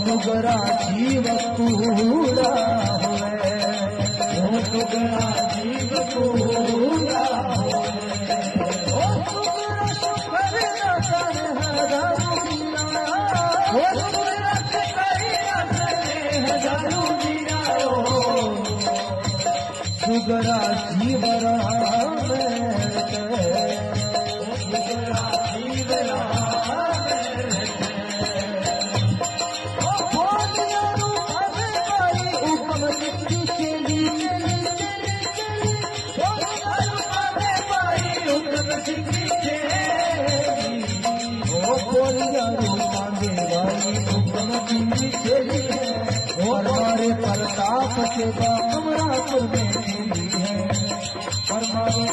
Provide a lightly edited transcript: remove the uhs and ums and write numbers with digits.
तुगरा जीव पूरा होवे, तुगरा जीव पूरा होवे, तुगरा सुखर नसन हजारू मीरा, तुगरा सुखर नसन हजारू मीरा, तुगरा जीव रामे, तुगरा जीव रामे, और हमारे प्रताप के अमरापुर में है।